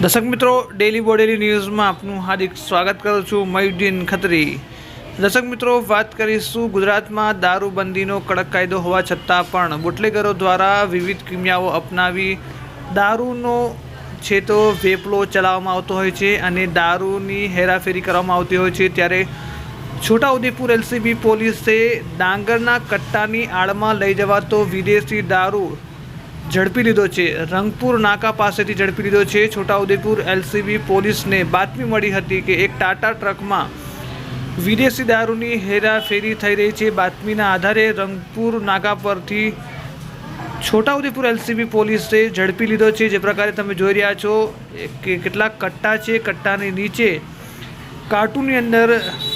દર્શક મિત્રો, ડેલી બોડેલી ન્યૂઝમાં આપનું હાર્દિક સ્વાગત કરું છું. મયુદ્દીન ખત્રી. દર્શક મિત્રો, વાત કરીશું ગુજરાતમાં દારૂબંધીનો કડક કાયદો હોવા છતાં પણ બુટલેગરો દ્વારા વિવિધ કિમિયાઓ અપનાવી દારૂનો છે તો વેપલો ચલાવવામાં આવતો હોય છે અને દારૂની હેરાફેરી કરવામાં આવતી હોય છે. ત્યારે છોટાઉદેપુર એલસીબી પોલીસે ડાંગરના કટ્ટાની આડમાં લઈ જવાતો વિદેશી દારૂ ઝડપી લીધો છે. રંગપુર નાકા પાસેથી ઝડપી લીધો છે. છોટાઉદેપુર એલસીબી પોલીસને બાતમી મળી હતી કે એક ટાટા ટ્રકમાં વિદેશી દારૂની હેરાફેરી થઈ રહી છે. બાતમીના આધારે રંગપુર નાકા પરથી છોટાઉદેપુર એલસીબી પોલીસે ઝડપી લીધો છે. જે પ્રકારે તમે જોઈ રહ્યા છો કે કેટલાક કટ્ટા છે, કટ્ટાની નીચે કાર્ટૂનની અંદર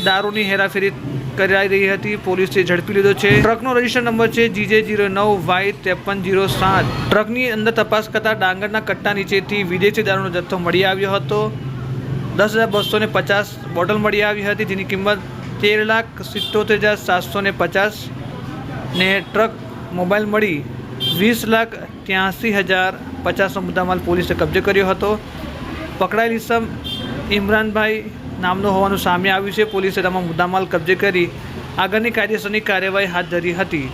દારૂની હેરાફેરી કરાઈ રહી હતી. પોલીસે ઝડપી લીધો છે. ટ્રકનો રજિસ્ટર નંબર છે GJ09Y5307. ટ્રકની અંદર તપાસ કરતા ડાંગરના કટ્ટા નીચેથી વિદેશી દારૂનો જથ્થો મળી આવ્યો હતો. 10,250 બોટલ મળી આવી હતી, જેની કિંમત 13,77,750 ને ટ્રક મોબાઈલ મળી 20,83,050નો મુદ્દામાલ પોલીસે કબજે કર્યો હતો. પકડાયેલ ઇસમ ઇમરાનભાઈ નામનો હોવાનું સામે આવ્યું છે. પોલીસે તમામ મુદ્દામાલ કબજે કરી આગળની કાયદેસરની કાર્યવાહી હાથ ધરી હતી.